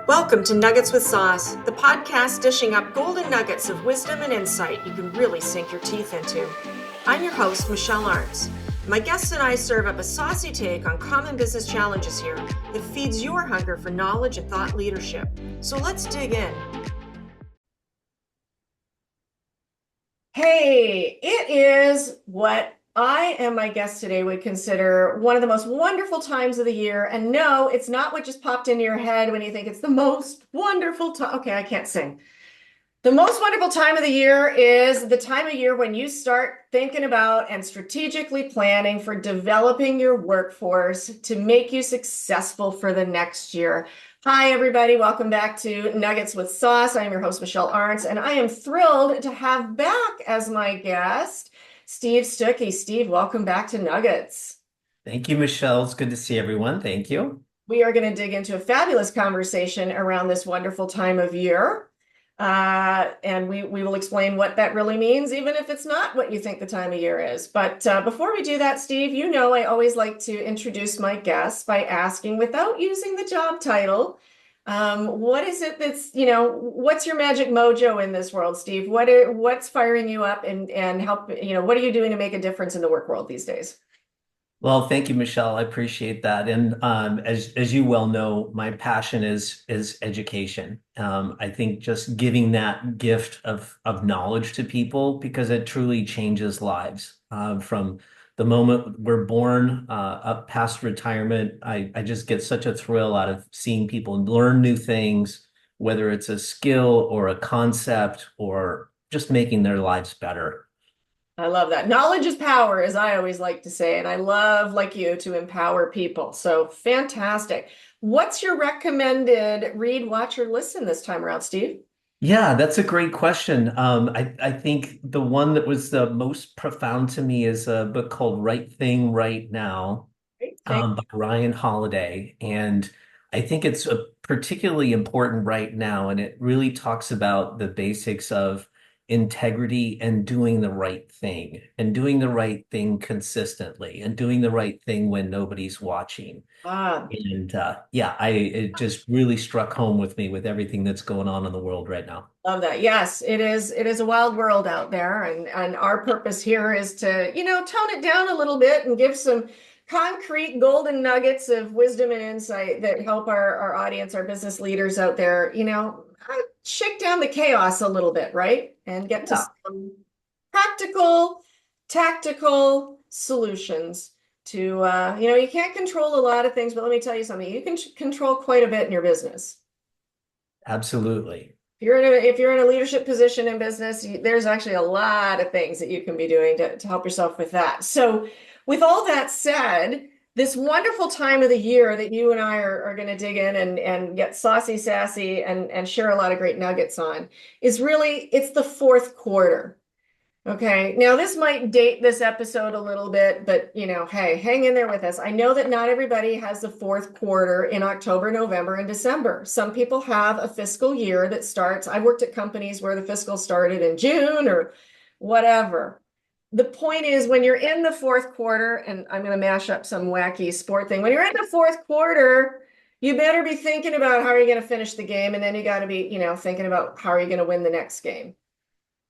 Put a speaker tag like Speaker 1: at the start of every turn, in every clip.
Speaker 1: Welcome to Nuggets with Sauce, the podcast dishing up golden nuggets of wisdom and insight you can really sink your teeth into. I'm your host, Michelle Arntz. My guests and I serve up a saucy take on common business challenges here that feeds your hunger for knowledge and thought leadership. So let's dig in. Hey, it is what I and my guest today would consider one of the most wonderful times of the year. And no, it's not what just popped into your head when you think it's the most wonderful time. Okay, I can't sing. The most wonderful time of the year is the time of year when you start thinking about and strategically planning for developing your workforce to make you successful for the next year. Hi, everybody. Welcome back to Nuggets with Sauce. I am your host, Michelle Arntz, and I am thrilled to have back as my guest Steve Stookey. Steve, welcome back to Nuggets.
Speaker 2: Thank you, Michelle. It's good to see everyone. Thank you.
Speaker 1: We are going to dig into a fabulous conversation around this wonderful time of year. And we will explain what that really means, even if it's not what you think the time of year is. But before we do that, Steve, you know I always like to introduce my guests by asking, without using the job title, what is it that's, what's your magic mojo in this world, Steve? What's firing you up and help, what are you doing to make a difference in the work world these days?
Speaker 2: Well, thank you, Michelle. I appreciate that. And as you well know, my passion is education. I think just giving that gift of knowledge to people because it truly changes lives. From the moment we're born up past retirement, I just get such a thrill out of seeing people learn new things, whether it's a skill or a concept or just making their lives better.
Speaker 1: I love that. Knowledge is power, as I always like to say, and I love, like you, to empower people. So fantastic. What's your recommended read, watch, or listen this time around, Steve?
Speaker 2: Yeah, that's a great question. I think the one that was the most profound to me is a book called Right Thing, Right Now,
Speaker 1: Great. Thank
Speaker 2: by Ryan Holiday. And I think it's particularly important right now. And it really talks about the basics of integrity and doing the right thing and doing the right thing consistently and doing the right thing when nobody's watching.
Speaker 1: Ah,
Speaker 2: And yeah, it just really struck home with me with everything that's going on in the world right now.
Speaker 1: love that. Yes, it is. It is a wild world out there, and our purpose here is to, tone it down a little bit and give some concrete golden nuggets of wisdom and insight that help our audience, our business leaders out there, shake down the chaos a little bit, right? And get to
Speaker 2: Yeah,
Speaker 1: some practical, tactical solutions to, you can't control a lot of things, but let me tell you something, you can control quite a bit in your business.
Speaker 2: absolutely.
Speaker 1: If you're in a leadership position in business, there's actually a lot of things that you can be doing to help yourself with that. So with all that said, this wonderful time of the year that you and I are going to dig in and get saucy, sassy, and share a lot of great nuggets on is really, it's the fourth quarter. Okay, now this might date this episode a little bit, but hey, hang in there with us. I know that not everybody has the fourth quarter in October, November, and December. Some people have a fiscal year that starts. I worked at companies where the fiscal started in June or whatever. The point is, when you're in the fourth quarter, and I'm going to mash up some wacky sport thing, when you're in the fourth quarter, you better be thinking about how are you going to finish the game, and then you got to be, thinking about how are you going to win the next game.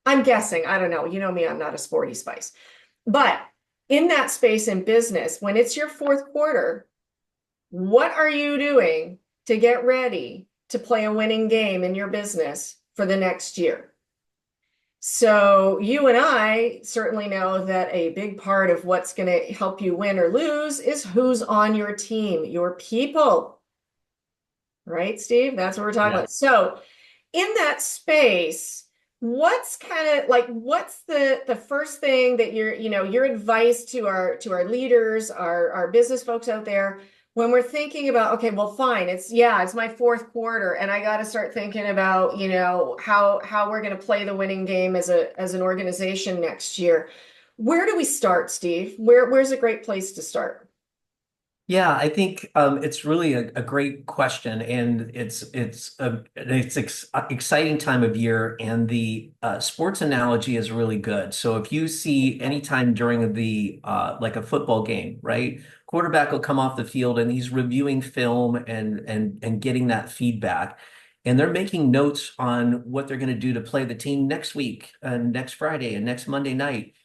Speaker 1: I'm guessing, I don't know. You know me, I'm not a sporty spice. But in that space in business, when it's your fourth quarter, what are you doing to get ready to play a winning game in your business for the next year? So you and I certainly know that a big part of what's going to help you win or lose is who's on your team, your people. Right, Steve? That's what we're talking
Speaker 2: Yeah.
Speaker 1: about. So in that space, what's the first thing that your advice to our leaders, our business folks out there when we're thinking about, okay, well, fine, it's my fourth quarter and I got to start thinking about, how we're going to play the winning game as an organization next year. Where do we start, Steve? Where's a great place to start?
Speaker 2: Yeah, I think it's really a great question, and it's exciting time of year, and the sports analogy is really good. So if you see anytime during the like a football game, right? quarterback will come off the field and he's reviewing film and getting that feedback. And they're making notes on what they're going to do to play the team next week and next Friday and next Monday night.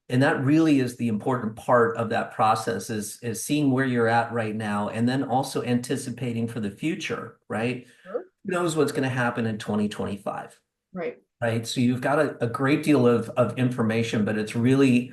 Speaker 2: And that really is the important part of that process is seeing where you're at right now and then also anticipating for the future, right?
Speaker 1: Sure.
Speaker 2: Who knows what's going to happen in 2025?
Speaker 1: Right.
Speaker 2: Right. So you've got a great deal of information, but it's really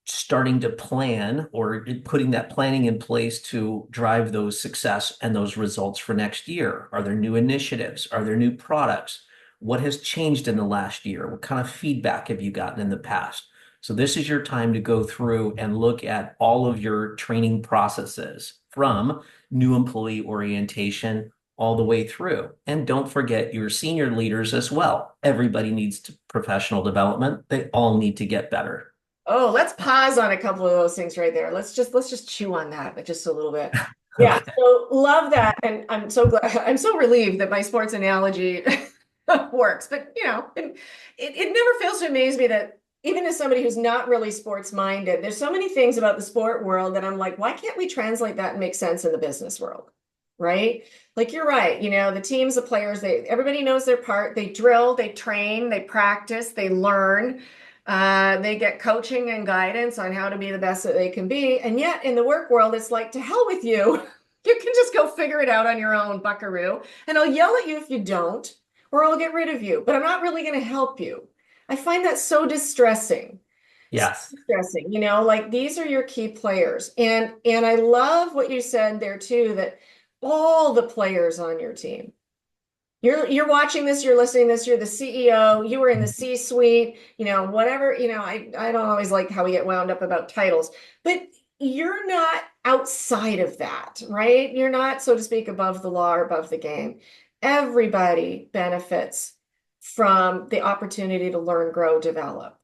Speaker 2: starting to plan or putting that planning in place to drive those success and those results for next year. Are there new initiatives? Are there new products? What has changed in the last year? What kind of feedback have you gotten in the past? So this is your time to go through and look at all of your training processes from new employee orientation all the way through. And don't forget your senior leaders as well. Everybody needs professional development. They all need to get better.
Speaker 1: Oh, let's pause on a couple of those things right there. Let's just chew on that just a little bit. Yeah,
Speaker 2: Okay.
Speaker 1: so love that. And I'm so glad, I'm so relieved that my sports analogy works. But it never fails to amaze me that even as somebody who's not really sports minded, there's so many things about the sport world that I'm like, why can't we translate that and make sense in the business world? Right? Like you're right, the teams, the players, everybody knows their part. They drill, they train, they practice, they learn. They get coaching and guidance on how to be the best that they can be. And yet in the work world, it's like, to hell with you. You can just go figure it out on your own, buckaroo. And I'll yell at you if you don't, or I'll get rid of you, but I'm not really going to help you. I find that so distressing. So
Speaker 2: Yes.
Speaker 1: distressing, like these are your key players. And I love what you said there too, that all the players on your team. You're watching this, you're listening to this, you're the CEO, you were in the C-suite, whatever, I don't always like how we get wound up about titles, but you're not outside of that, right? You're not, so to speak, above the law or above the game. Everybody benefits from the opportunity to learn, grow, develop.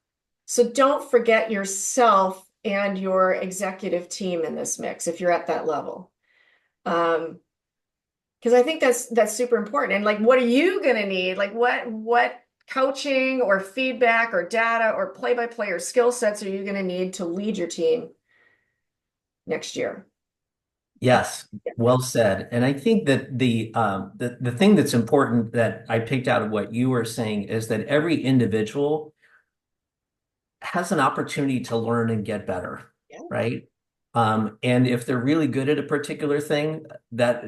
Speaker 1: So don't forget yourself and your executive team in this mix if you're at that level. Because I think that's super important. And like, what are you going to need? Like, what coaching or feedback or data or play-by-play or skill sets are you going to need to lead your team next year?
Speaker 2: Yes. Well said. And I think that the thing that's important that I picked out of what you were saying is that every individual has an opportunity to learn and get better,
Speaker 1: Yeah.
Speaker 2: right? And if they're really good at a particular thing, that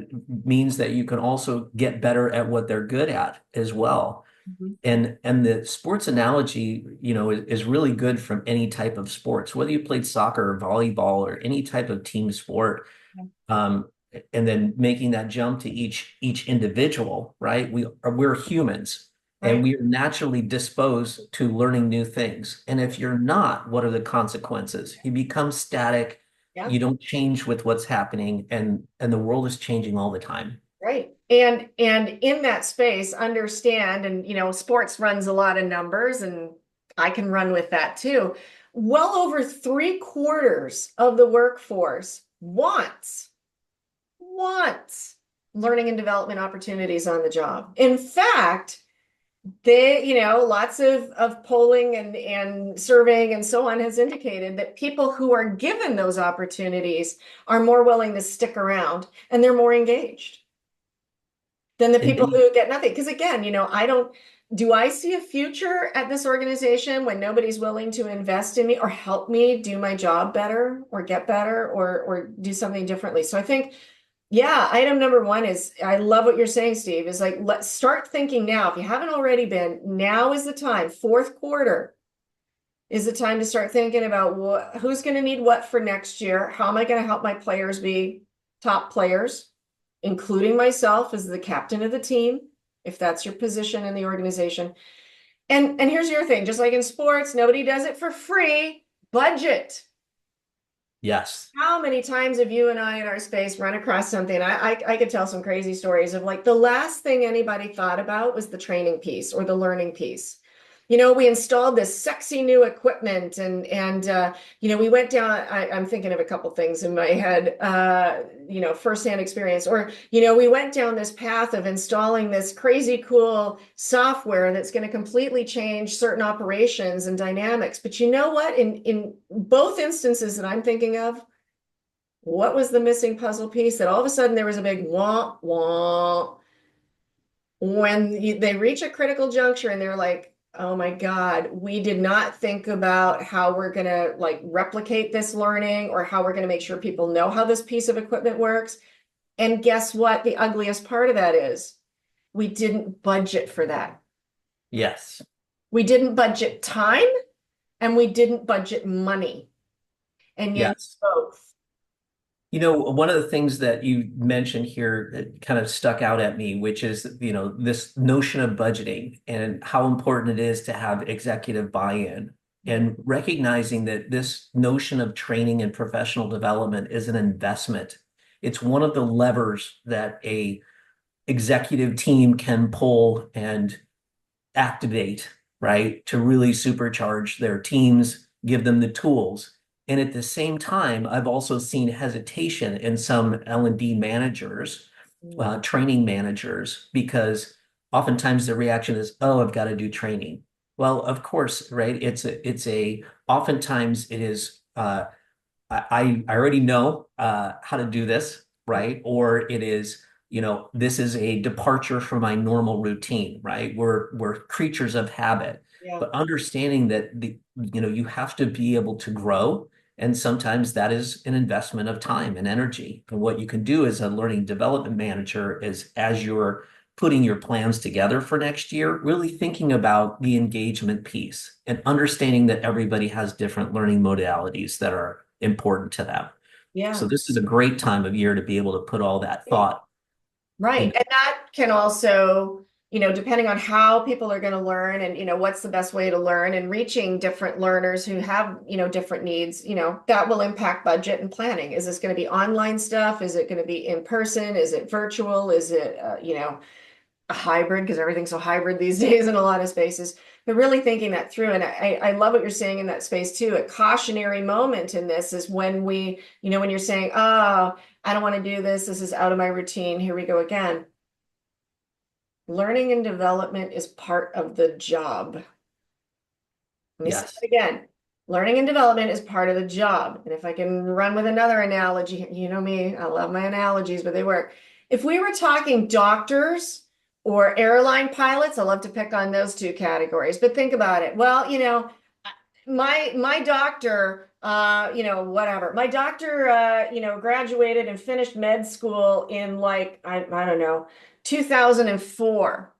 Speaker 2: means that you can also get better at what they're good at as well.
Speaker 1: Mhm.
Speaker 2: And the sports analogy, is really good from any type of sports, whether you played soccer or volleyball or any type of team sport.
Speaker 1: Yeah.
Speaker 2: Um, and then making that jump to each individual, right? We're humans and
Speaker 1: Right.
Speaker 2: we are naturally disposed to learning new things. And if you're not, what are the consequences? You become static,
Speaker 1: Yeah.
Speaker 2: you don't change with what's happening, and the world is changing all the time.
Speaker 1: Right. And in that space, understand, and sports runs a lot of numbers, and I can run with that too. Well over 3/4 of the workforce wants learning and development opportunities on the job. In fact, lots of polling and surveying and so on has indicated that people who are given those opportunities are more willing to stick around and they're more engaged than the people
Speaker 2: Indeed.
Speaker 1: who get nothing. Because again, do I see a future at this organization when nobody's willing to invest in me or help me do my job better or get better or do something differently? So I think, yeah, item number one is, I love what you're saying, Steve, is like, let's start thinking now. If you haven't already been, now is the time. Fourth quarter is the time to start thinking about who's going to need what for next year. How am I going to help my players be top players, including myself as the captain of the team, if that's your position in the organization. And here's your thing, just like in sports, nobody does it for free. Budget.
Speaker 2: Yes.
Speaker 1: How many times have you and I in our space run across something? I could tell some crazy stories of like the last thing anybody thought about was the training piece or the learning piece. We installed this sexy new equipment and we went down, I'm thinking of a couple things in my head, firsthand experience, or, we went down this path of installing this crazy cool software that's going to completely change certain operations and dynamics. But you know what? In both instances that I'm thinking of, What was the missing puzzle piece that all of a sudden there was a big wah wah when they reach a critical juncture and they're like, oh my God, we did not think about how we're going to like replicate this learning or how we're going to make sure people know how this piece of equipment works. And guess what? The ugliest part of that is we didn't budget for that.
Speaker 2: Yes.
Speaker 1: We didn't budget time and we didn't budget money. And you need
Speaker 2: Yes.
Speaker 1: both.
Speaker 2: You know, one of the things that you mentioned here that kind of stuck out at me, which is, this notion of budgeting and how important it is to have executive buy-in and recognizing that this notion of training and professional development is an investment. It's one of the levers that a executive team can pull and activate, right, to really supercharge their teams, give them the tools. And at the same time, I've also seen hesitation in some L&D managers, training managers, because oftentimes the reaction is, oh, I've got to do training. Well, of course, right? Oftentimes it is, I already know how to do this, right? Or it is, this is a departure from my normal routine, right? We're creatures of habit,
Speaker 1: Yeah.
Speaker 2: but understanding that you have to be able to grow, and sometimes that is an investment of time and energy. And what you can do as a learning development manager is, as you're putting your plans together for next year, really thinking about the engagement piece and understanding that everybody has different learning modalities that are important to them. So
Speaker 1: Yeah.
Speaker 2: this is a great time of year to be able to put all that thought
Speaker 1: Right.
Speaker 2: into.
Speaker 1: And that can also, depending on how people are going to learn and, what's the best way to learn and reaching different learners who have, different needs, that will impact budget and planning. Is this going to be online stuff? Is it going to be in person? Is it virtual? Is it, a hybrid? Because everything's so hybrid these days in a lot of spaces. But really thinking that through. And I love what you're saying in that space too. A cautionary moment in this is when when you're saying, oh, I don't want to do this. This is out of my routine. Here we go again. Learning and development is part of the job. Let me say
Speaker 2: Yes.
Speaker 1: it again. Learning and development is part of the job. And if I can run with another analogy, you know me, I love my analogies, but they work. If we were talking doctors or airline pilots, I love to pick on those two categories, but think about it. Well, my doctor, whatever. My doctor, graduated and finished med school in like, I don't know, 2004.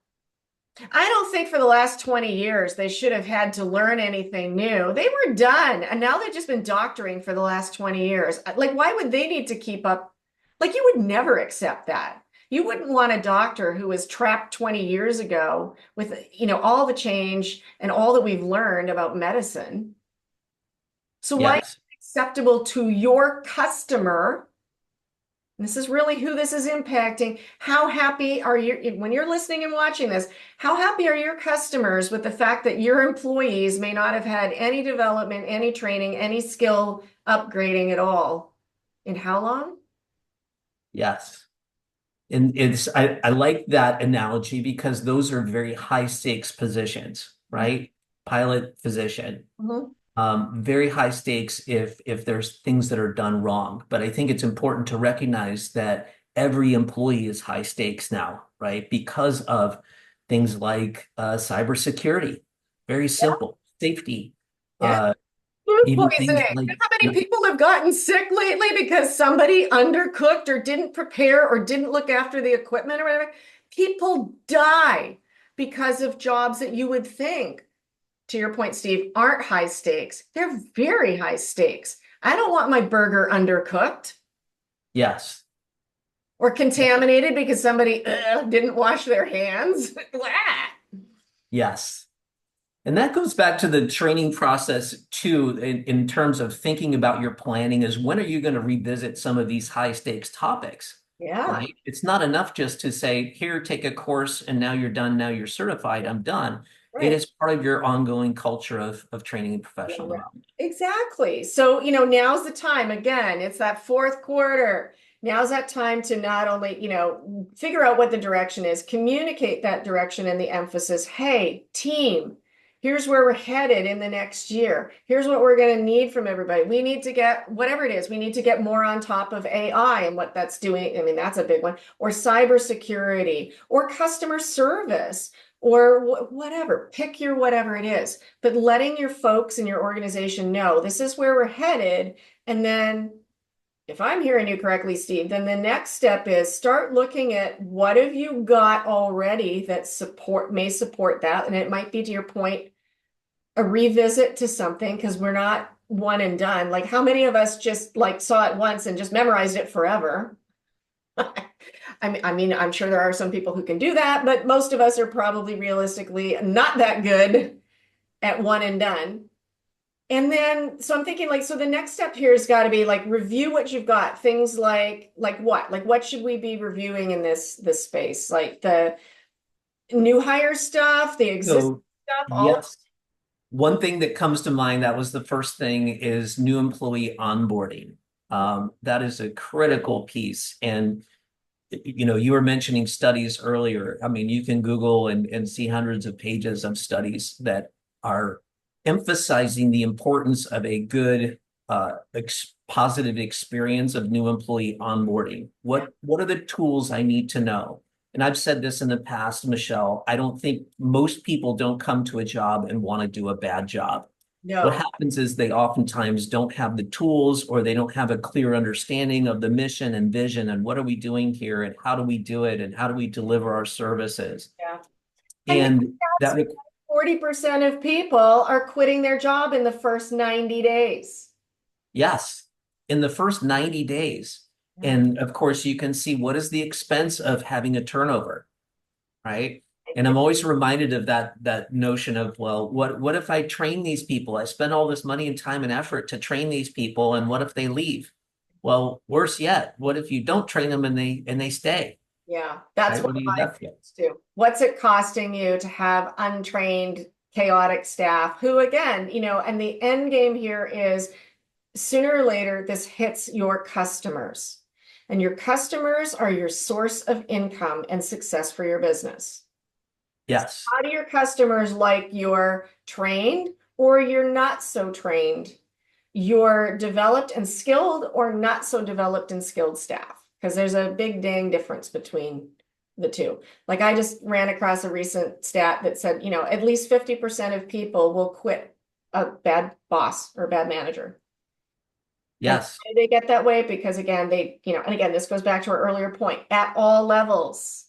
Speaker 1: I don't think for the last 20 years they should have had to learn anything new. They were done. And now they've just been doctoring for the last 20 years. Like, why would they need to keep up? Like, you would never accept that. You wouldn't want a doctor who was trapped 20 years ago with, all the change and all that we've learned about medicine. So why is
Speaker 2: Yes.
Speaker 1: it acceptable to your customer? This is really who this is impacting. How happy are you, when you're listening and watching this, how happy are your customers with the fact that your employees may not have had any development, any training, any skill upgrading at all? In how long?
Speaker 2: Yes. And I like that analogy because those are very high stakes positions, right? Pilot, physician.
Speaker 1: Mhm.
Speaker 2: Very high stakes if there's things that are done wrong. But I think it's important to recognize that every employee is high stakes now, right? Because of things like cybersecurity, very
Speaker 1: Yeah.
Speaker 2: simple, safety,
Speaker 1: Yeah.
Speaker 2: uh,
Speaker 1: Food
Speaker 2: even things
Speaker 1: poisoning.
Speaker 2: like,
Speaker 1: You know how many people have gotten sick lately because somebody undercooked or didn't prepare or didn't look after the equipment or whatever? People die because of jobs that you would think, to your point, Steve, aren't high stakes. They're very high stakes. I don't want my burger undercooked
Speaker 2: yes,
Speaker 1: or contaminated because somebody didn't wash their hands.
Speaker 2: yes. And that goes back to the training process too, in terms of thinking about your planning is when are you going to revisit some of these high stakes topics,
Speaker 1: Yeah,
Speaker 2: right? It's not enough just to say, here, take a course and now you're done, now you're certified, I'm done. It
Speaker 1: right.
Speaker 2: is part of your ongoing culture of training and
Speaker 1: Yeah,
Speaker 2: professional
Speaker 1: right.
Speaker 2: development.
Speaker 1: Exactly. So, now's the time. Again, it's that fourth quarter. Now's that time to not only, figure out what the direction is, communicate that direction and the emphasis. Hey, team, Here's where we're headed in the next year. Here's what we're going to need from everybody. We need to get whatever it is. We need to get more on top of AI and what that's doing. I mean, that's a big one. Or cybersecurity, or customer service, or whatever. Pick your whatever it is. But letting your folks in your organization know this is where we're headed. And then, if I'm hearing you correctly, Steve, then the next step is start looking at what have you got already that may support that. And it might be, to your point, a revisit to something, because we're not one and done. Like, how many of us just like saw it once and just memorized it forever? I mean, I'm sure there are some people who can do that, but most of us are probably realistically not that good at one and done. And then, so I'm thinking, like, so the next step here has got to be like review what you've got. Things like what? Like, what should we be reviewing in this space? Like the new hire stuff, the existing
Speaker 2: So,
Speaker 1: stuff, all of
Speaker 2: yes. One thing that comes to mind, that was the first thing, is new employee onboarding. That is a critical piece. And, you were mentioning studies earlier. I mean, you can Google and see hundreds of pages of studies that are emphasizing the importance of a good, positive experience of new employee onboarding. What are the tools I need to know? And I've said this in the past, Michelle, I don't think most people don't come to a job and want to do a bad job. What
Speaker 1: no.
Speaker 2: happens is they oftentimes don't have the tools, or they don't have a clear understanding of the mission and vision and what are we doing here and how do we do it and how do we deliver our services.
Speaker 1: Yeah. And
Speaker 2: And
Speaker 1: that's
Speaker 2: that,
Speaker 1: 40% of people are quitting their job in the first 90 days.
Speaker 2: yes, in the first 90 days.
Speaker 1: Yeah.
Speaker 2: And of course, you can see what is the expense of having a turnover, right? And I'm always reminded of that notion of, well, what if I train these people? I spend all this money and time and effort to train these people, and what if they leave? Well, worse yet, what if you don't train them and they stay?
Speaker 1: Yeah, that's
Speaker 2: Right?
Speaker 1: one
Speaker 2: What are
Speaker 1: of
Speaker 2: you
Speaker 1: my
Speaker 2: left with?
Speaker 1: things too. What's it costing you to have untrained, chaotic staff who, again, and the end game here is sooner or later, this hits your customers. And your customers are your source of income and success for your business.
Speaker 2: Yes,
Speaker 1: How do your customers like you're trained or you're not so trained? You're developed and skilled or not so developed and skilled staff? Because there's a big dang difference between the two. Like, I just ran across a recent stat that said, at least 50% of people will quit a bad boss or a bad manager. And
Speaker 2: yes,
Speaker 1: why do they get that way? Because again, and again, this goes back to our earlier point, at all levels.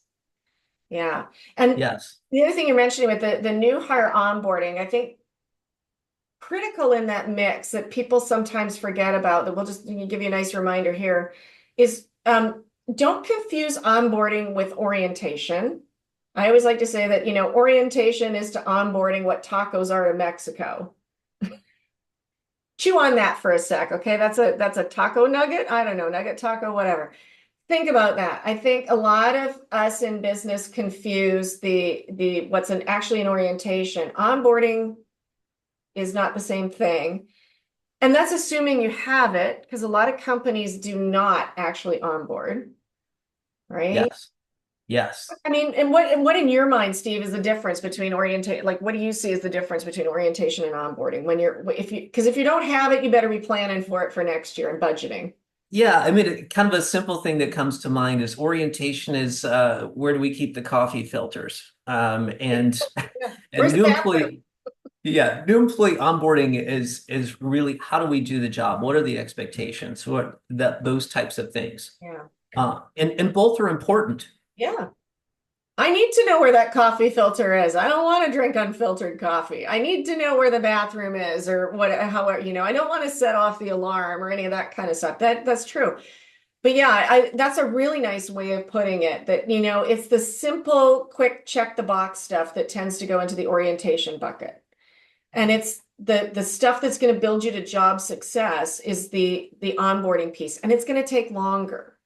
Speaker 1: Yeah. And
Speaker 2: yes,
Speaker 1: the other thing you're mentioning with the new hire onboarding, I think critical in that mix that people sometimes forget about, that we'll just give you a nice reminder here, is don't confuse onboarding with orientation. I always like to say that, orientation is to onboarding what tacos are to Mexico. Chew on that for a sec, okay? That's a taco nugget. I don't know, nugget taco, whatever. Think about that. I think a lot of us in business confuse the what's actually an orientation. Onboarding is not the same thing. And that's assuming you have it, because a lot of companies do not actually onboard, right?
Speaker 2: yes, yes.
Speaker 1: I mean, and what in your mind, Steve, is the difference between orientation? Like, what do you see as the difference between orientation and onboarding because if you don't have it, you better be planning for it for next year and budgeting.
Speaker 2: Yeah, I mean, kind of a simple thing that comes to mind is orientation is, where do we keep the coffee filters? And
Speaker 1: Yeah.
Speaker 2: and
Speaker 1: Where's the
Speaker 2: new
Speaker 1: bathroom?
Speaker 2: employee, yeah, new employee onboarding is really, how do we do the job? What are the expectations? What that those types of things.
Speaker 1: Yeah.
Speaker 2: And both are important.
Speaker 1: Yeah. I need to know where that coffee filter is. I don't want to drink unfiltered coffee. I need to know where the bathroom is, or however, I don't want to set off the alarm or any of that kind of stuff. That's true. But yeah, that's a really nice way of putting it, that, it's the simple, quick check the box stuff that tends to go into the orientation bucket. And it's the stuff that's going to build you to job success is the onboarding piece. And it's going to take longer.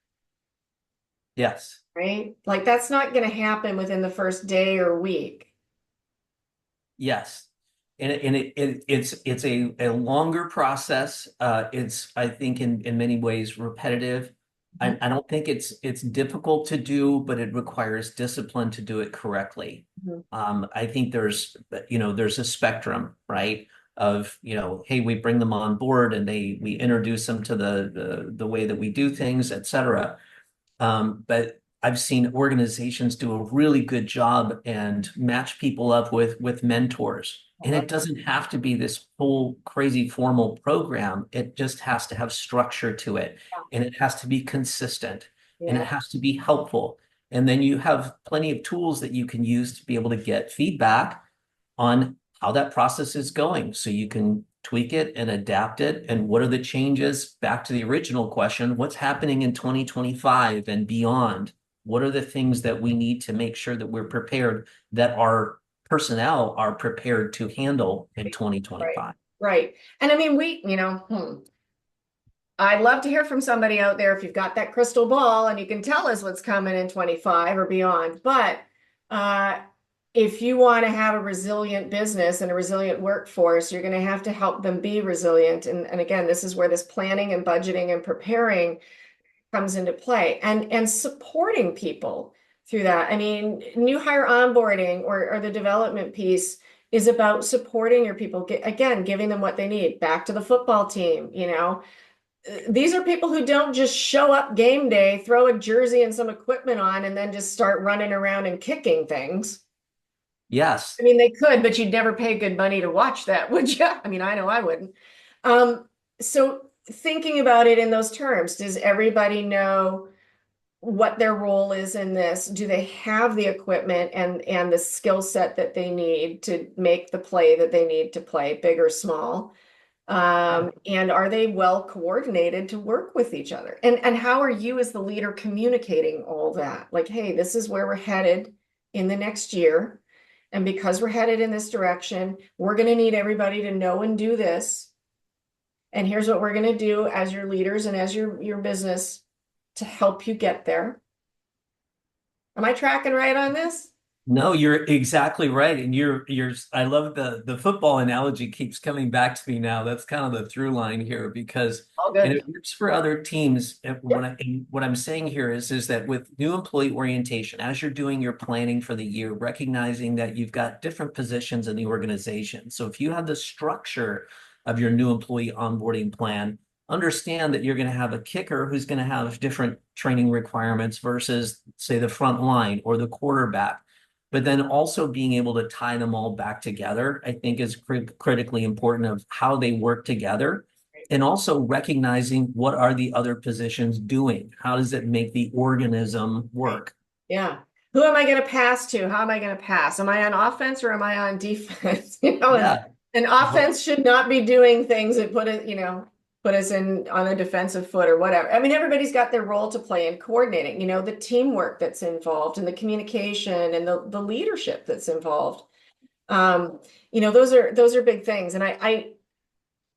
Speaker 2: Yes.
Speaker 1: Right? Like, that's not going to happen within the first day or week.
Speaker 2: Yes. It's a longer process. It's, I think, in many ways repetitive.
Speaker 1: Mhm.
Speaker 2: I don't think it's difficult to do, but it requires discipline to do it correctly.
Speaker 1: Mhm.
Speaker 2: I think there's a spectrum, right? Of, hey, we bring them on board and we introduce them to the way that we do things, et cetera. But I've seen organizations do a really good job and match people up with mentors.
Speaker 1: I
Speaker 2: And
Speaker 1: love
Speaker 2: it doesn't have to be this whole crazy formal program. It just has to have structure to it.
Speaker 1: that.
Speaker 2: And it has to be consistent and it
Speaker 1: Yeah.
Speaker 2: has to be helpful. And then you have plenty of tools that you can use to be able to get feedback on how that process is going. So you can tweak it and adapt it. And what are the changes? Back to the original question, what's happening in 2025 and beyond? What are the things that we need to make sure that we're prepared, that our personnel are prepared to handle in
Speaker 1: Right.
Speaker 2: 2025?
Speaker 1: Right. And I mean, I'd love to hear from somebody out there if you've got that crystal ball and you can tell us what's coming in 25 or beyond. But uh, if you want to have a resilient business and a resilient workforce, you're going to have to help them be resilient. And again, this is where this planning and budgeting and preparing comes into play, and supporting people through that. I mean, new hire onboarding or the development piece is about supporting your people, again, giving them what they need. Back to the football team, these are people who don't just show up game day, throw a jersey and some equipment on, and then just start running around and kicking things.
Speaker 2: Yes.
Speaker 1: I mean, they could, but you'd never pay good money to watch that, would you? I mean, I know I wouldn't. Um, so thinking about it in those terms, does everybody know what their role is in this? Do they have the equipment and the skill set that they need to make the play that they need to play, big or small? And are they well coordinated to work with each other? And how are you as the leader communicating all that? Like, hey, this is where we're headed in the next year. And because we're headed in this direction, we're going to need everybody to know and do this. And here's what we're going to do as your leaders and as your business to help you get there. Am I tracking right on this?
Speaker 2: No, you're exactly right. And I love the football analogy keeps coming back to me now. That's kind of the through line here because,
Speaker 1: All
Speaker 2: and
Speaker 1: good.
Speaker 2: it works for other teams. And
Speaker 1: Yep.
Speaker 2: what I'm saying here is that with new employee orientation, as you're doing your planning for the year, recognizing that you've got different positions in the organization. So if you have the structure of your new employee onboarding plan, understand that you're going to have a kicker who's going to have different training requirements versus, say, the front line or the quarterback, but then also being able to tie them all back together, I think is critically important of how they work together. And also recognizing what are the other positions doing? How does it make the organism
Speaker 1: Right.
Speaker 2: work?
Speaker 1: Yeah. Who am I going to pass to? How am I going to pass? Am I on offense or am I on defense?
Speaker 2: Yeah.
Speaker 1: And offense should not be doing things that put us in on a defensive foot or whatever. I mean, everybody's got their role to play in coordinating, the teamwork that's involved and the communication and the leadership that's involved. Um, those are big things. And I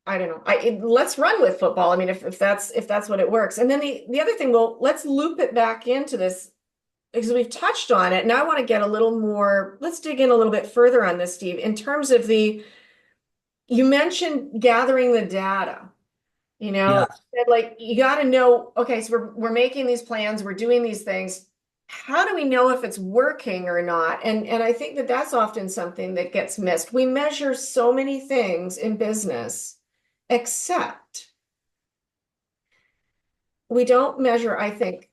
Speaker 1: don't know. Let's run with football. I mean, if that's what it works. And then the other thing, well, let's loop it back into this because we've touched on it. And I want to get a little more, let's dig in a little bit further on this, Steve, in terms of you mentioned gathering the data,
Speaker 2: Yeah.
Speaker 1: like you got to know, okay, so we're making these plans, we're doing these things. How do we know if it's working or not? And I think that that's often something that gets missed. We measure so many things in business, except we don't measure, I think,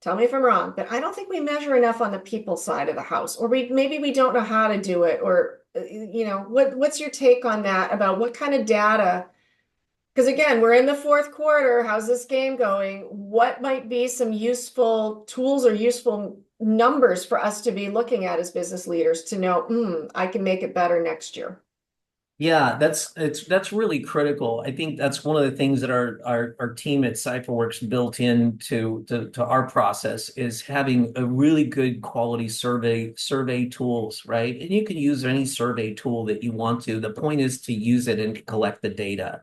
Speaker 1: tell me if I'm wrong, but I don't think we measure enough on the people side of the house, or maybe we don't know how to do it, or what's your take on that about what kind of data? Because again, we're in the fourth quarter. How's this game going? What might be some useful tools or useful numbers for us to be looking at as business leaders to know, I can make it better next year.
Speaker 2: Yeah, that's really critical. I think that's one of the things that our team at CypherWorks built to our process is having a really good quality survey tools, right? And you can use any survey tool that you want to. The point is to use it and collect the data.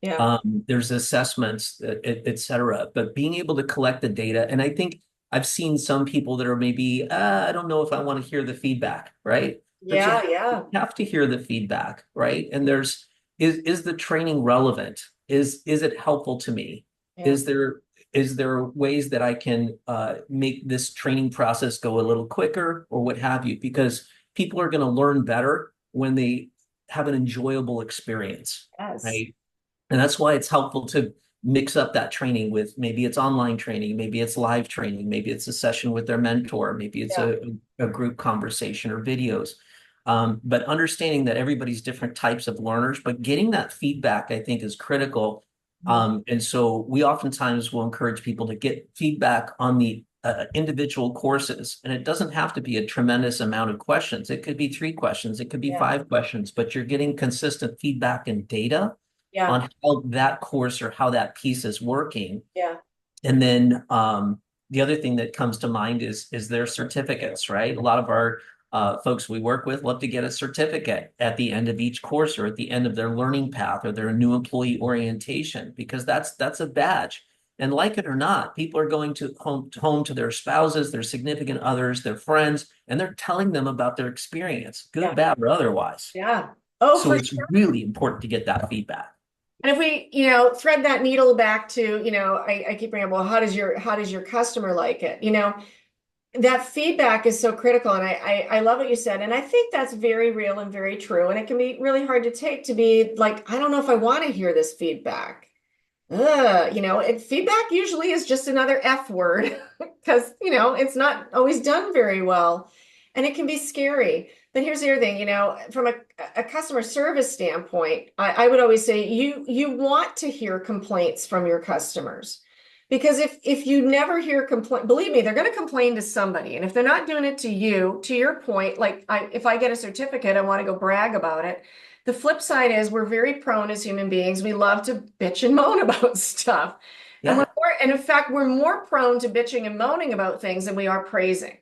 Speaker 1: Yeah.
Speaker 2: There's assessments, et cetera, but being able to collect the data. And I think I've seen some people that are maybe, I don't know if I want to hear the feedback, right? But
Speaker 1: Yeah, yeah,
Speaker 2: you have to hear the feedback, right? And is the training relevant? Is it helpful to me?
Speaker 1: yeah.
Speaker 2: Is there is there ways that I can make this training process go a little quicker or what have you? Because people are going to learn better when they have an enjoyable experience,
Speaker 1: Yes.
Speaker 2: right? And that's why it's helpful to mix up that training with maybe it's online training, maybe it's live training, maybe it's a session with their mentor, maybe it's
Speaker 1: Yeah.
Speaker 2: a group conversation or videos. But understanding that everybody's different types of learners, but getting that feedback, I think, is critical.
Speaker 1: Mhm.
Speaker 2: And so we oftentimes will encourage people to get feedback on the individual courses. And it doesn't have to be a tremendous amount of questions. It could be 3 questions, it could be
Speaker 1: Yeah.
Speaker 2: 5 questions, but you're getting consistent feedback and data
Speaker 1: Yeah.
Speaker 2: on how that course or how that piece is working.
Speaker 1: Yeah.
Speaker 2: And then the other thing that comes to mind is their certificates, right? A lot of our folks we work with love to get a certificate at the end of each course or at the end of their learning path or their new employee orientation, because that's a badge. And like it or not, people are going to home to their spouses, their significant others, their friends, and they're telling them about their experience, good,
Speaker 1: Yeah.
Speaker 2: bad, or otherwise.
Speaker 1: Yeah. Oh,
Speaker 2: So
Speaker 1: for
Speaker 2: it's
Speaker 1: sure.
Speaker 2: really important to get that feedback.
Speaker 1: And if we, thread that needle back to, I keep bringing up, well, how does your customer like it? That feedback is so critical. And I love what you said. And I think that's very real and very true. And it can be really hard to take to be like, I don't know if I want to hear this feedback. Feedback usually is just another F word because, it's not always done very well and it can be scary. But here's the other thing, from a customer service standpoint, I would always say you want to hear complaints from your customers because if you never hear complaint, believe me, they're going to complain to somebody. And if they're not doing it to you, to your point, like if I get a certificate, I want to go brag about it. The flip side is we're very prone as human beings. We love to bitch and moan about stuff.
Speaker 2: Yeah.
Speaker 1: And in fact, we're more prone to bitching and moaning about things than we are praising.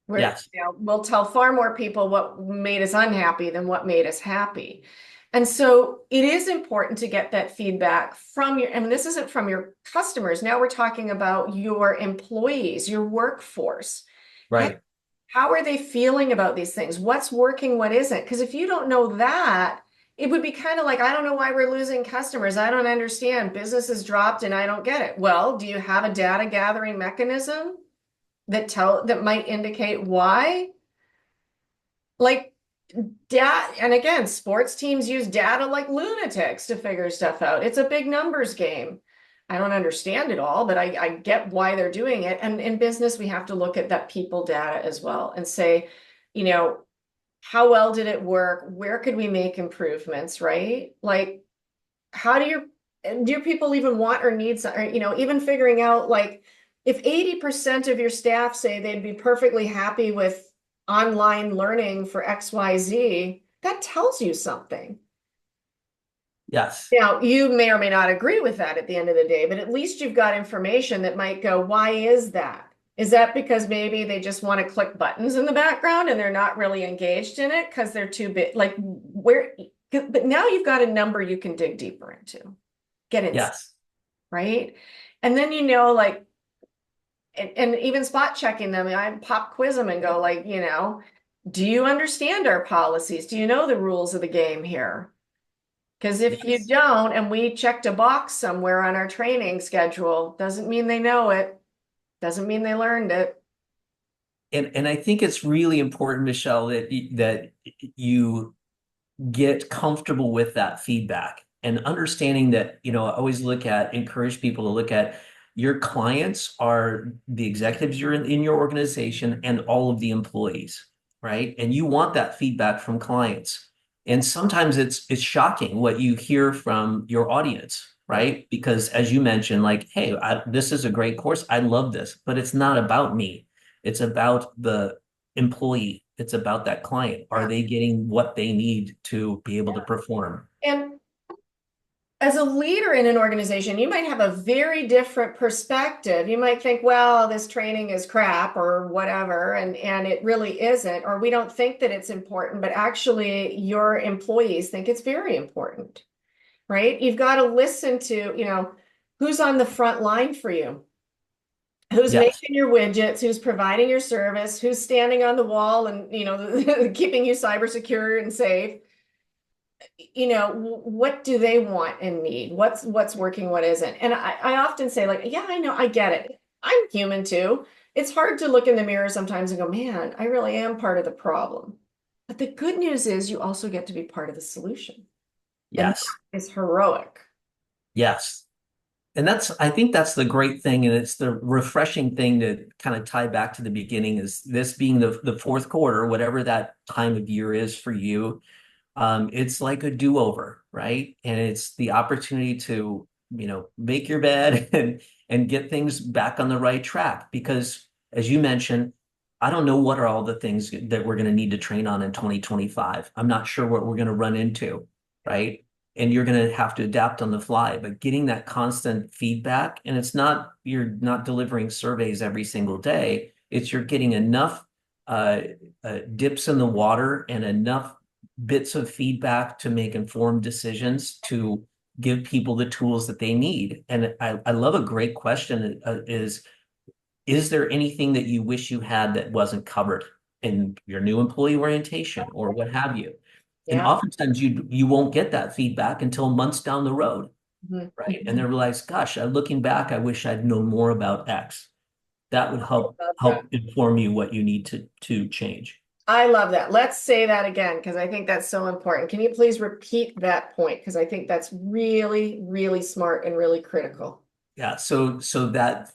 Speaker 2: Yes.
Speaker 1: We'll tell far more people what made us unhappy than what made us happy. And so it is important to get that feedback from and this isn't from your customers. Now we're talking about your employees, your workforce. Hey,
Speaker 2: Right.
Speaker 1: how are they feeling about these things? What's working, what isn't? Because if you don't know that, it would be kind of like, I don't know why we're losing customers. I don't understand. Business has dropped and I don't get it. Well, do you have a data gathering mechanism that might indicate why? Like data, and again, sports teams use data like lunatics to figure stuff out. It's a big numbers game. I don't understand it all, but I get why they're doing it. And in business, we have to look at that people data as well and say, you know, how well did it work? Where could we make improvements, right? Like, how do your people even want or need some, or, even figuring out like if 80% of your staff say they'd be perfectly happy with online learning for XYZ, that tells you something.
Speaker 2: Yes.
Speaker 1: Now, you may or may not agree with that at the end of the day, but at least you've got information that might go, why is that? Is that because maybe they just want to click buttons in the background and they're not really engaged in it because they're too big? Like, where, but now you've got a number you can dig deeper into, get in,
Speaker 2: Yes.
Speaker 1: right? And then, like, and even spot checking them, I pop quiz them and go, like, do you understand our policies? Do you know the rules of the game here? Because if you
Speaker 2: Yes.
Speaker 1: don't, and we checked a box somewhere on our training schedule, doesn't mean they know it, doesn't mean they learned it.
Speaker 2: And I think it's really important, Michelle, that you get comfortable with that feedback and understanding that, I always encourage people to look at your clients are the executives you're in your organization and all of the employees, right? And you want that feedback from clients. And sometimes it's shocking what you hear from your audience,
Speaker 1: Yeah.
Speaker 2: right? Because as you mentioned, like, hey, this is a great course. I love this, but it's not about me. It's about the employee. It's about that client. Are
Speaker 1: Yeah.
Speaker 2: they getting what they need to be able to perform?
Speaker 1: And as a leader in an organization, you might have a very different perspective. You might think, well, this training is crap or whatever, and it really isn't, or we don't think that it's important, but actually your employees think it's very important, right? You've got to listen to, who's on the front line for you, who's
Speaker 2: Yes.
Speaker 1: making your widgets, who's providing your service, who's standing on the wall and, keeping you cyber secure and safe. what do they want and need? What's working, what isn't? And I often say, like, yeah, I know, I get it. I'm human too. It's hard to look in the mirror sometimes and go, man, I really am part of the problem. But the good news is you also get to be part of the solution. And
Speaker 2: Yes.
Speaker 1: that is heroic.
Speaker 2: Yes. And I think that's the great thing, and it's the refreshing thing to kind of tie back to the beginning is this being the fourth quarter, whatever that time of year is for you. It's like a do-over, right? And it's the opportunity to, make your bed and get things back on the right track. Because as you mentioned, I don't know what are all the things that we're going to need to train on in 2025. I'm not sure what we're going to run into, right? And you're going to have to adapt on the fly, but getting that constant feedback, and you're not delivering surveys every single day. It's you're getting enough uh, dips in the water and enough bits of feedback to make informed decisions to give people the tools that they need. And I love a great question is there anything that you wish you had that wasn't covered in your new employee orientation or what have you? And
Speaker 1: Yeah.
Speaker 2: oftentimes you won't get that feedback until months down the road,
Speaker 1: Mhm.
Speaker 2: right? And they're like, gosh, looking back, I wish I'd known more about X. That would
Speaker 1: I love that.
Speaker 2: help inform you what you need to change.
Speaker 1: I love that. Let's say that again because I think that's so important. Can you please repeat that point? Because I think that's really, really smart and really critical.
Speaker 2: Yeah, so that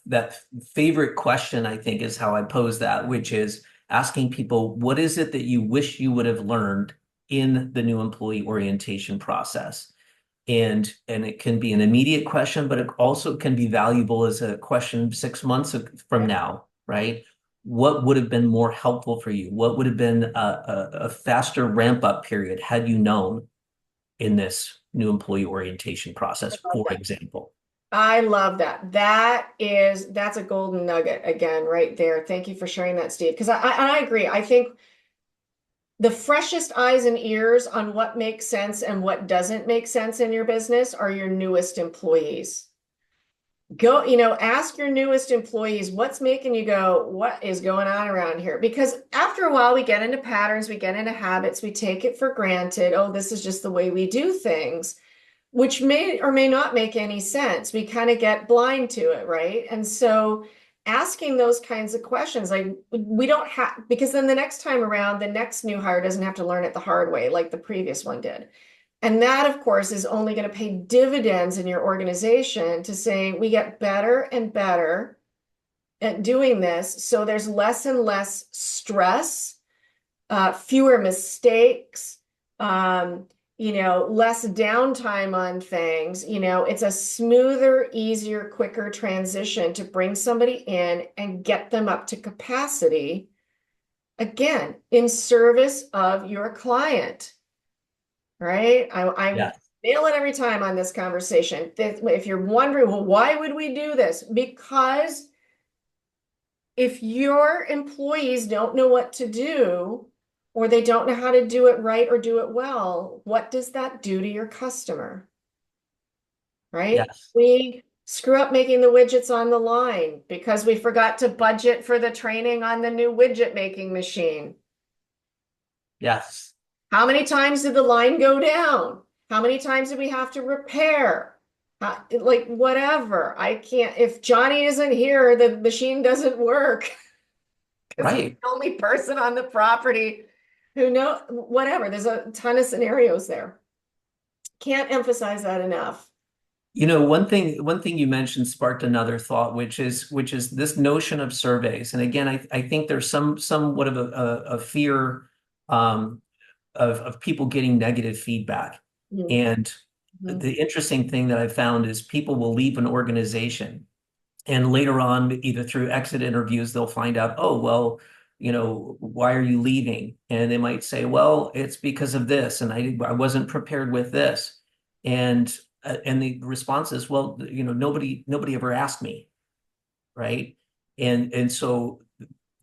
Speaker 2: favorite question I think is how I pose that, which is asking people, what is it that you wish you would have learned in the new employee orientation process? And it can be an immediate question, but it also can be valuable as a question 6 months from
Speaker 1: Yeah.
Speaker 2: now, right? What would have been more helpful for you? What would have been a faster ramp up period had you known in this new employee orientation
Speaker 1: I
Speaker 2: process,
Speaker 1: love
Speaker 2: for
Speaker 1: that.
Speaker 2: example?
Speaker 1: I love that. That's a golden nugget again, right there. Thank you for sharing that, Steve. Because I agree. I think the freshest eyes and ears on what makes sense and what doesn't make sense in your business are your newest employees. Go, ask your newest employees what's making you go, what is going on around here? Because after a while, we get into patterns, we get into habits, we take it for granted. Oh, this is just the way we do things, which may or may not make any sense. We kind of get blind to it, right? And so asking those kinds of questions, like we don't have, because then the next time around, the next new hire doesn't have to learn it the hard way like the previous one did. And that, of course, is only going to pay dividends in your organization to say we get better and better at doing this. So there's less and less stress, fewer mistakes, less downtime on things. It's a smoother, easier, quicker transition to bring somebody in and get them up to capacity, again, in service of your client, right? I
Speaker 2: Yeah,
Speaker 1: nail it every time on this conversation. If you're wondering, well, why would we do this? Because if your employees don't know what to do, or they don't know how to do it right or do it well, what does that do to your customer, right?
Speaker 2: yes,
Speaker 1: We screw up making the widgets on the line because we forgot to budget for the training on the new widget making machine.
Speaker 2: yes,
Speaker 1: How many times did the line go down? How many times did we have to repair? Like whatever. I can't, if Johnny isn't here, the machine doesn't work because he's
Speaker 2: right.
Speaker 1: the only person on the property who know whatever. There's a ton of scenarios there. Can't emphasize that enough.
Speaker 2: One thing you mentioned sparked another thought, which is this notion of surveys. And again, I think there's somewhat of a fear um, of people getting negative feedback.
Speaker 1: Mhm.
Speaker 2: And
Speaker 1: Mhm.
Speaker 2: the interesting thing that I found is people will leave an organization and later on, either through exit interviews, they'll find out, oh, well, why are you leaving? And they might say, well, it's because of this, and I wasn't prepared with this. And the response is, well, nobody ever asked me, right? And so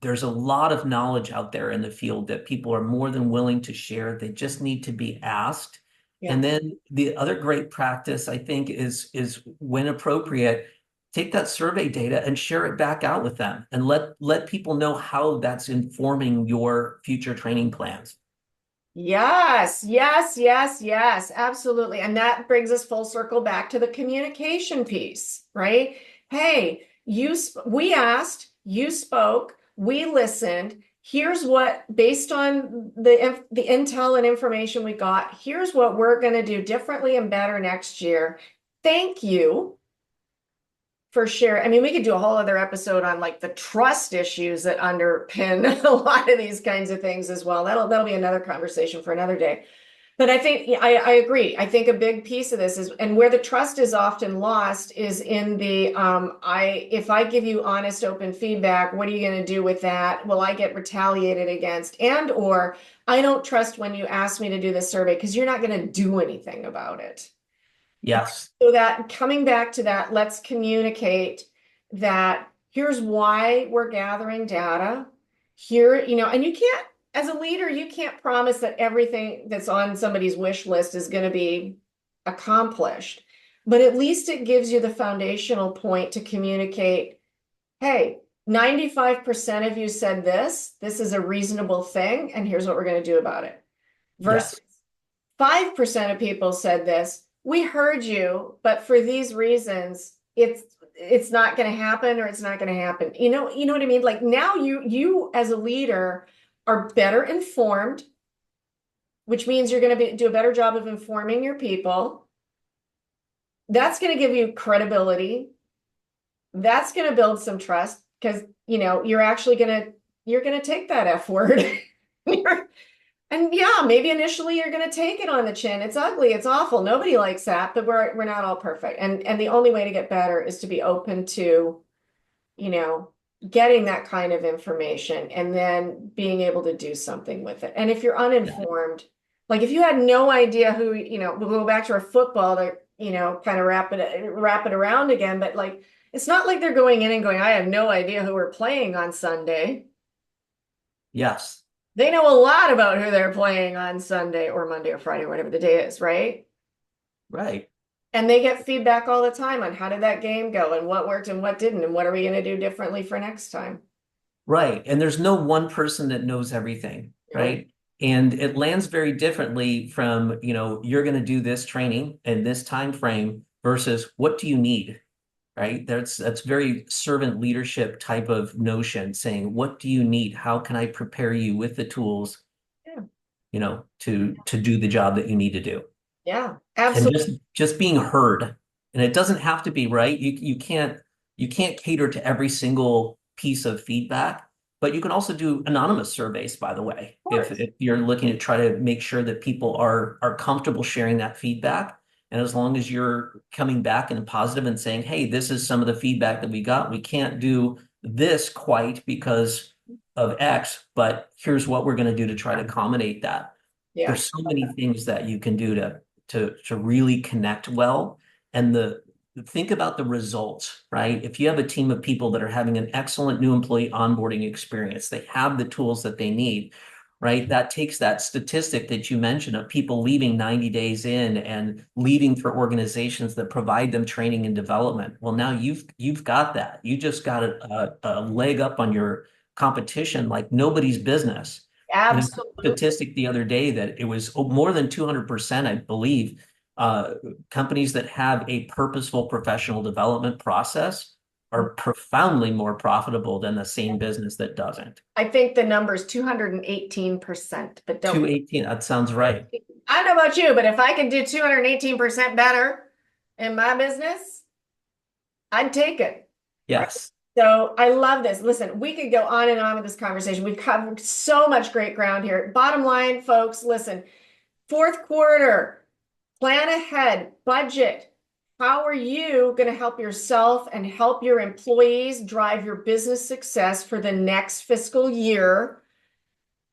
Speaker 2: there's a lot of knowledge out there in the field that people are more than willing to share. They just need to be asked.
Speaker 1: Yeah.
Speaker 2: And then the other great practice, I think, is when appropriate, take that survey data and share it back out with them and let people know how that's informing your future training plans.
Speaker 1: Yes, yes, yes, yes, absolutely. And that brings us full circle back to the communication piece, right? Hey, we asked, you spoke, we listened. Here's what, based on the intel and information we got, here's what we're going to do differently and better next year. Thank you for sure. I mean, we could do a whole other episode on like the trust issues that underpin a lot of these kinds of things as well. That'll be another conversation for another day. But I think yeah, I agree. I think a big piece of this is, and where the trust is often lost is in the if I give you honest, open feedback, what are you going to do with that? Will I get retaliated against? And or I don't trust when you ask me to do this survey because you're not going to do anything about it.
Speaker 2: Yes.
Speaker 1: So that coming back to that, let's communicate that here's why we're gathering data. Here, and you can't, as a leader, you can't promise that everything that's on somebody's wish list is going to be accomplished. But at least it gives you the foundational point to communicate, hey, 95% of you said this is a reasonable thing, and here's what we're going to do about it. Versus
Speaker 2: Yes.
Speaker 1: 5% of people said this. We heard you, but for these reasons, it's not going to happen or it's not going to happen. You know what I mean? Like now you as a leader are better informed, which means you're going to do a better job of informing your people. That's going to give you credibility. That's going to build some trust because you're going to take that F word. And yeah, maybe initially you're going to take it on the chin. It's ugly, it's awful. Nobody likes that, but we're not all perfect. And the only way to get better is to be open to, you know, getting that kind of information and then being able to do something with it. And if you're
Speaker 2: Yeah.
Speaker 1: uninformed, like if you had no idea who, we'll go back to our football to, kind of wrap it around again, but like it's not like they're going in and going, I have no idea who we're playing on Sunday.
Speaker 2: Yes.
Speaker 1: They know a lot about who they're playing on Sunday or Monday or Friday, whatever the day is, right?
Speaker 2: Right.
Speaker 1: And they get feedback all the time on how did that game go and what worked and what didn't and what are we going to do differently for next time.
Speaker 2: Right. And there's no one person that knows everything,
Speaker 1: No.
Speaker 2: right? And it lands very differently from, you're going to do this training in this time frame versus what do you need, right? That's very servant leadership type of notion, saying, what do you need? How can I prepare you with the tools,
Speaker 1: Yeah.
Speaker 2: to do the job that you need to do?
Speaker 1: Yeah,
Speaker 2: And
Speaker 1: absolutely.
Speaker 2: just being heard. And it doesn't have to be right. You can't cater to every single piece of feedback, but you can also do anonymous surveys, by the way,
Speaker 1: Of
Speaker 2: if
Speaker 1: course.
Speaker 2: you're looking to try to make sure that people are comfortable sharing that feedback. And as long as you're coming back and positive and saying, hey, this is some of the feedback that we got. We can't do this quite because of X, but here's what we're going to do to try to accommodate that.
Speaker 1: Yeah.
Speaker 2: There's so many things that you can do to really connect well. And think about the results, right? If you have a team of people that are having an excellent new employee onboarding experience, they have the tools that they need, right? That takes that statistic that you mentioned of people leaving 90 days in and leaving for organizations that provide them training and development. Well, now you've got that. You just got a leg up on your competition like nobody's business. And a
Speaker 1: Absolutely.
Speaker 2: statistic the other day that it was more than 200%, I believe, companies that have a purposeful professional development process are profoundly more profitable than the same business that doesn't.
Speaker 1: I think the number is 218%, but don't.
Speaker 2: 218, that sounds right.
Speaker 1: I don't know about you, but if I can do 218% better in my business, I'd take it. Right.
Speaker 2: Yes.
Speaker 1: So I love this. Listen, we could go on and on with this conversation. We've covered so much great ground here. Bottom line, folks, listen, fourth quarter, plan ahead, budget. How are you going to help yourself and help your employees drive your business success for the next fiscal year?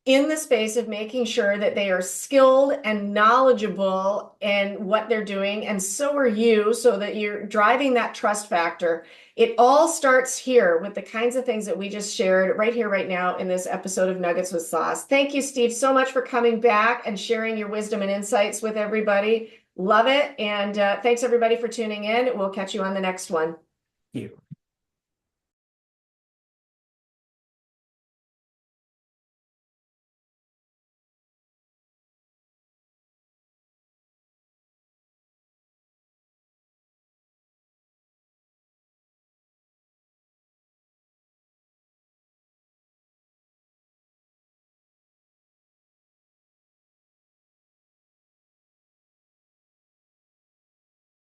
Speaker 1: In the space of making sure that they are skilled and knowledgeable in what they're doing, and so are you, so that you're driving that trust factor. It all starts here with the kinds of things that we just shared right here, right now in this episode of Nuggets with Sauce. Thank you, Steve, so much for coming back and sharing your wisdom and insights with everybody. Love it. And thanks everybody for tuning in. We'll catch you on the next one.
Speaker 2: You.